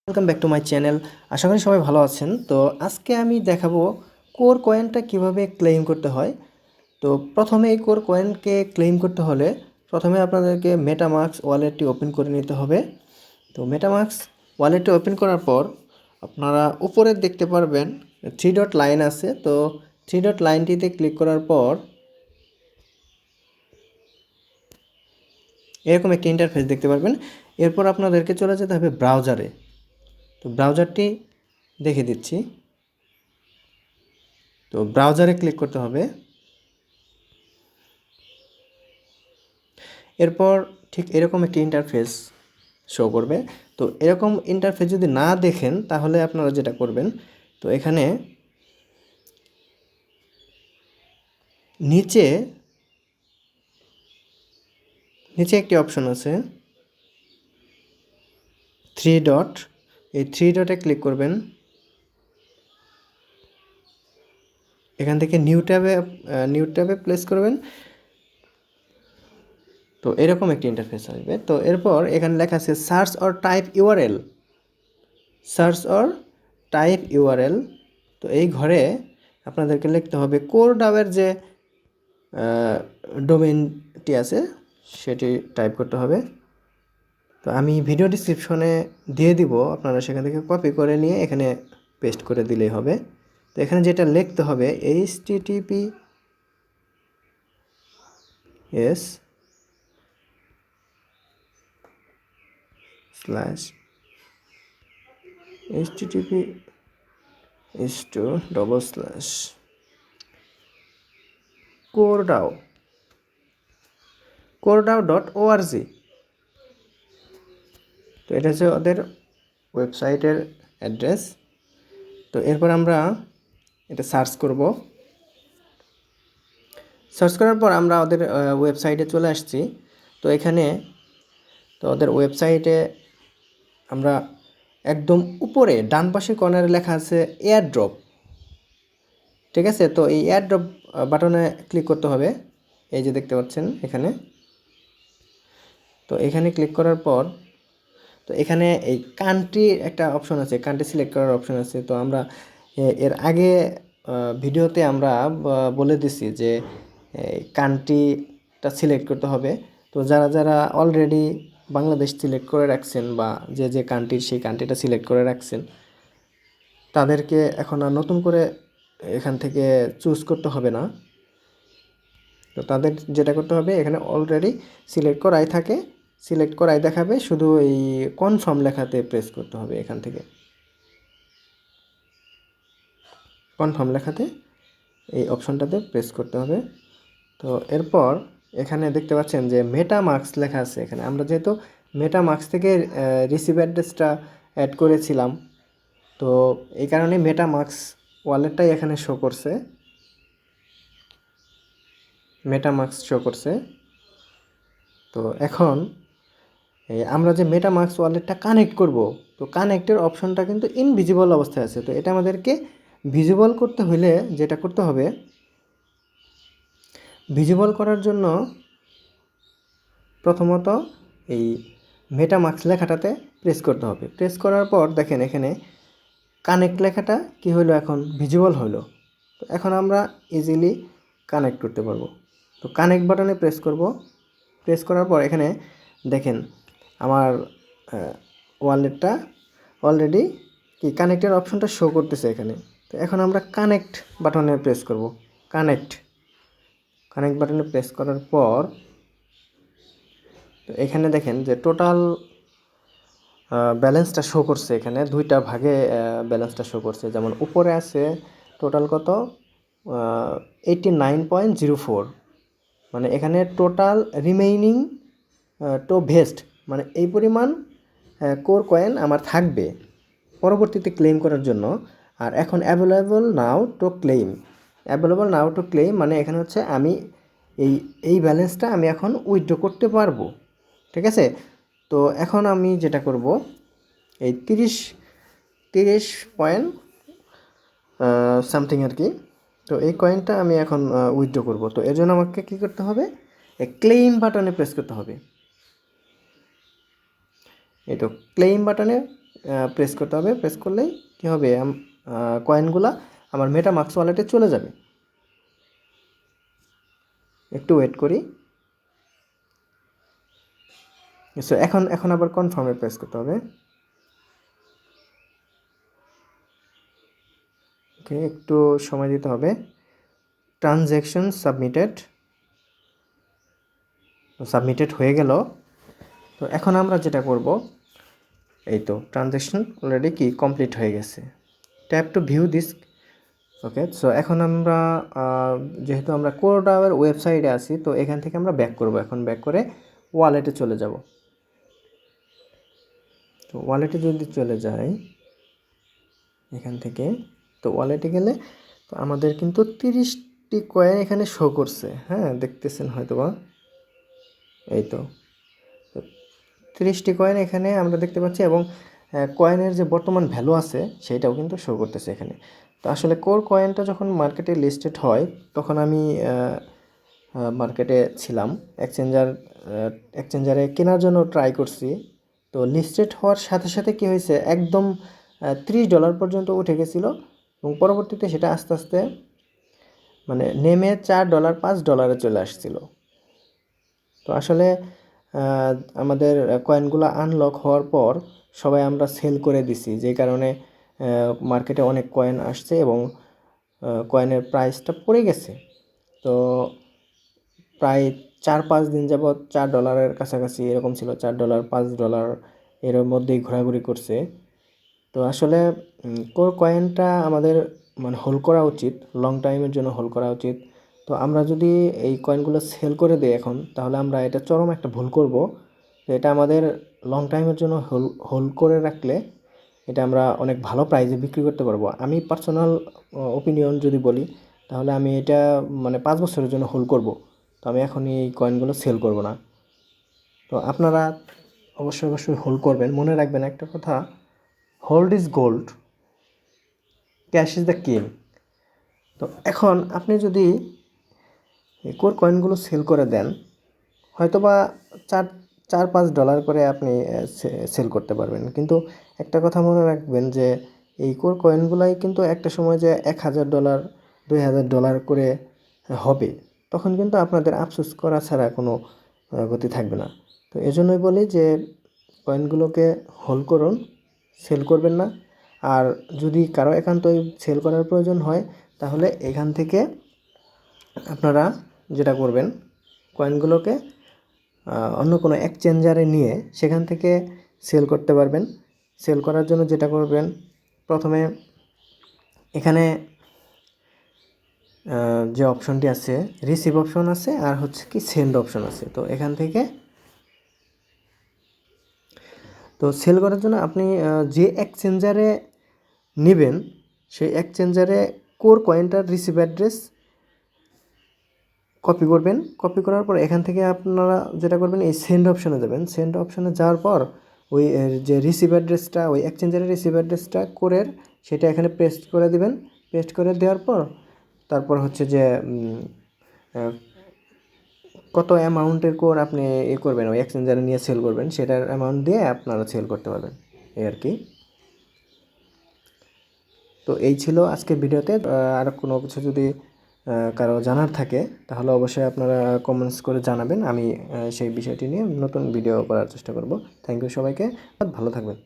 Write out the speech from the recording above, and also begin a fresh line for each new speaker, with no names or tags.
Welcome back to my channel. আশা করি সবাই ভালো আছেন। তো আজকে আমি দেখাবো কোর কয়েনটা কিভাবে ক্লেম করতে হয়। তো প্রথমে এই কোর কয়েনকে ক্লেম করতে হলে প্রথমে আপনাদেরকে মেটামাস্ক ওয়ালেটটি ওপেন করে নিতে হবে। তো মেটামাস্ক ওয়ালেটটি ওপেন করার পর আপনারা উপরে দেখতে পারবেন 3 ডট লাইন আছে। তো 3 ডট লাইনটিতে ক্লিক করার পর এরকম একটি ইন্টারফেস দেখতে পারবেন। এরপর আপনাদেরকে চলে যেতে হবে ব্রাউজারে। তো ব্রাউজারটি দেখে দিচ্ছি। তো ব্রাউজারে ক্লিক করতে হবে। এরপর ঠিক এরকম একটি ইন্টারফেস শো করবে। তো এরকম ইন্টারফেস যদি না দেখেন তাহলে আপনারা যেটা করবেন, তো এখানে নিচে একটি অপশন আছে 3 ডট। এই 3 ডটে ক্লিক করবেন। এখান থেকে নিউ ট্যাবে প্লেস করবেন। তো এরকম একটি ইন্টারফেস আসবে। তো এরপর এখানে লেখা আছে সার্চ অর টাইপ ইউআরএল। তো এই ঘরে আপনাদেরকে লিখতে হবে কোর ডাওয়ের যে ডোমেইনটি আছে সেটি টাইপ করতে হবে। তো আমি ভিডিও ডিসক্রিপশনে দিয়ে দিব, আপনারা সেখান থেকে কপি করে নিয়ে এখানে পেস্ট করে দিলেই হবে। তো এখানে যেটা লিখতে হবে https://coredao.org। তো এটা হচ্ছে ওদের ওয়েবসাইটের অ্যাড্রেস। তো এরপর আমরা এটা সার্চ করব। সার্চ করার পর আমরা ওদের ওয়েবসাইটে চলে আসছি। তো এখানে ওদের ওয়েবসাইটে আমরা একদম উপরে ডান পাশে কর্নারে লেখা আছে এয়ারড্রপ। ঠিক আছে, তো এই এয়ারড্রপ বাটনে ক্লিক করতে হবে। এই যে দেখতে পাচ্ছেন এখানে। তো এখানে ক্লিক করার পর তো এখানে এই কান্ট্রি একটা অপশন আছে, কান্ট্রি সিলেক্ট করার অপশন আছে। তো আমরা এর আগে ভিডিওতে আমরা বলে দিছি যে কান্ট্রিটা সিলেক্ট করতে হবে। তো যারা অলরেডি বাংলাদেশ সিলেক্ট করে রাখছেন বা যে কান্ট্রি সেই কান্ট্রিটা সিলেক্ট করে রাখছেন তাদেরকে এখন আর নতুন করে এখান থেকে চুজ করতে হবে না। তো তাদের যেটা করতে হবে, এখানে অলরেডি সিলেক্ট করাই দেখাবে, শুধু এই কনফার্ম লেখাতে প্রেস করতে হবে। এখান থেকে কনফার্ম লেখাতে এই অপশনটাতে প্রেস করতে হবে। তো এরপর এখানে দেখতে পাচ্ছেন যে মেটামাস্ক লেখা আছে। এখানে আমরা যেহেতু মেটামাস্ক থেকে রিসিভ অ্যাড্রেসটা অ্যাড করেছিলাম, তো এই কারণে মেটামাস্ক ওয়ালেটটাই এখানে শো করছে। তো এখন আমরা যে মেটামাস্ক ওয়ালেটটা কানেক্ট করব, তো কানেক্টের অপশনটা কিন্তু ইনভিজিবল অবস্থায় আছে। তো এটা আমাদেরকে ভিজিবল করতে হলে যেটা করতে হবে, ভিজিবল করার জন্য প্রথমত এই মেটামাস্ক লেখাটাতে প্রেস করতে হবে। প্রেস করার পর দেখেন এখানে কানেক্ট লেখাটা কি হলো, এখন ভিজিবল হলো। তো এখন আমরা ইজিলি কানেক্ট করতে পারবো। তো কানেক্ট বাটনে প্রেস করব। প্রেস করার পর এখানে দেখেন আমার ওয়ালেটটা অলরেডি কি কানেক্টের অপশনটা শো করতেছে এখানে। তো এখন আমরা কানেক্ট বাটনে প্রেস করব। কানেক্ট বাটনে প্রেস করার পর তো এখানে দেখেন যে টোটাল ব্যালেন্সটা শো করছে। এখানে দুইটা ভাগে ব্যালেন্সটা শো করছে। যেমন উপরে আছে টোটাল কত 89.04, মানে এখানে টোটাল রিমেইনিং টু ভেস্ট, মানে এই পরিমাণ কোর কয়েন আমার থাকবে পরবর্তীতে ক্লেম করার জন্য। আর এখন অ্যাভেলেবল নাও টু ক্লেম মানে এখানে হচ্ছে আমি এই ব্যালেন্সটা আমি এখন উইথড্র করতে পারবো। ঠিক আছে, তো এখন আমি যেটা করব, এই 30 পয়েন্ট সামথিং আর কি, তো এই কয়েনটা আমি এখন উইথড্র করব। তো এর জন্য আমাকে কী করতে হবে, ক্লেইম বাটনে প্রেস করতে হবে। এই তো ক্লেইম বাটনে প্রেস করতে হবে। প্রেস করলেই কী হবে, কয়েনগুলা আমার মেটামাস্ক ওয়ালেটে চলে যাবে। একটু ওয়েট করি। সো এখন আবার কনফার্মে প্রেস করতে হবে। ওকে, একটু সময় দিতে হবে। ট্রানজ্যাকশন সাবমিটেড হয়ে গেল। তো এখন আমরা যেটা করব, এই তো ট্রানজ্যাকশন অলরেডি কি কমপ্লিট হয়ে গেছে। Tap two view this. Okay, so এখন আমরা যেহেতু আমরা কোডাওয়ের ওয়েবসাইটে আছি, তো এখান থেকে আমরা ব্যাক করব। এখন ব্যাক করে ওয়ালেটে চলে যাব। তো ওয়ালেটে যদি চলে যাই এখান থেকে, তো ওয়ালেটে গেলে তো আমাদের কিন্তু 30টি কয়েন এখানে শো করছে। হ্যাঁ, দেখতেছেন হয়তো বা, এই তো 30টি কয়েন এখানে আমরা দেখতে পাচ্ছি, এবং কয়েনের যে বর্তমান ভ্যালু আছে সেটাও কিন্তু শো করতেছে এখানে। তো আসলে কোর কয়েনটা যখন মার্কেটে লিস্টেড হয়, তখন আমি মার্কেটে ছিলাম, এক্সচেঞ্জারে কেনার জন্য ট্রাই করছি। তো লিস্টেড হওয়ার সাথে সাথে কী হয়েছে, একদম $30 পর্যন্ত উঠে গেছিলো, এবং পরবর্তীতে সেটা আস্তে আস্তে মানে নেমে $4 $5 চলে আসছিলো। তো আসলে আমাদের কয়েনগুলো আনলক হওয়ার পর সবাই আমরা সেল করে দিছি, যে কারণে মার্কেটে অনেক কয়েন আসছে এবং কয়েনের প্রাইসটা পড়ে গেছে। তো প্রায় 4-5 দিন যাবৎ $4 কাছাকাছি এরকম ছিল, $4 $5 এর মধ্যেই ঘোরাঘুরি করছে। তো আসলে কোর কয়েনটা আমাদের মানে হোল্ড করা উচিত, লং টাইমের জন্য হোল্ড করা উচিত। তো আমরা যদি এই কয়েনগুলো সেল করে দিই এখন, তাহলে আমরা এটা চরম একটা ভুল করব। তো এটা আমাদের লং টাইমের জন্য হোল্ড করে রাখলে এটা আমরা অনেক ভালো প্রাইসে বিক্রি করতে পারবো। আমি পার্সোনাল ওপিনিয়ন যদি বলি, তাহলে আমি এটা মানে 5 বছরের জন্য হোল্ড করব। তো আমি এখনই এই কয়েনগুলো সেল করব না। তো আপনারা অবশ্যই হোল্ড করবেন। মনে রাখবেন একটা কথা, hold is gold, cash is the king. তো এখন আপনি যদি এই কোর কয়েনগুলো সেল করে দেন, হয়তোবা $4-5 করে আপনি সেল করতে পারবেন। কিন্তু একটা কথা মনে রাখবেন যে এই কোর কয়েনগুলাই কিন্তু একটা সময় যে $1,000 $2,000 করে হবে, তখন কিন্তু আপনাদের আফসোস করা ছাড়া কোনো গতি থাকবে না। তো এজন্যই বলি যে কয়েনগুলোকে হোল্ড করুন, সেল করবেন না। আর যদি কারো একান্তই সেল করার প্রয়োজন হয়, তাহলে এখান থেকে আপনারা যেটা করবেন, কয়েনগুলোকে অন্য কোনো এক্সচেঞ্জারে নিয়ে সেখান থেকে সেল করতে পারবেন। সেল করার জন্য যেটা করবেন, প্রথমে এখানে যে অপশনটি আছে, রিসিভ অপশন আছে, আর হচ্ছে কি সেন্ড অপশন আছে। তো এখান থেকে তো সেল করার জন্য আপনি যে এক্সচেঞ্জারে নেবেন, সেই এক্সচেঞ্জারে কোর কয়েনটার রিসিভ অ্যাড্রেস কপি করবেন। কপি করার পর এখান থেকে আপনারা যেটা করবেন, এই সেন্ড অপশনে যাবেন। সেন্ড অপশনে যাওয়ার পর ওই যে রিসিভ অ্যাড্রেসটা, ওই এক্সচেঞ্জারের রিসিভ অ্যাড্রেসটা কোরের, সেটা এখানে পেস্ট করে দিবেন। পেস্ট করে দেওয়ার পর তারপর হচ্ছে যে কত অ্যামাউন্টের কোর আপনি করবেন, ওই এক্সচেঞ্জারে নিয়ে সেল করবেন, সেটার অ্যামাউন্ট দিয়ে আপনারা সেল করতে পারবেন, এই আর কি। তো এই ছিল আজকের ভিডিওতে। আর কোনো কিছু যদি কারো জানার থাকে, তাহলে অবশ্যই আপনারা কমেন্টস করে জানাবেন। আমি সেই বিষয়টি নিয়ে নতুন ভিডিও করার চেষ্টা করব। থ্যাংক ইউ সবাইকে, ভালো থাকবেন।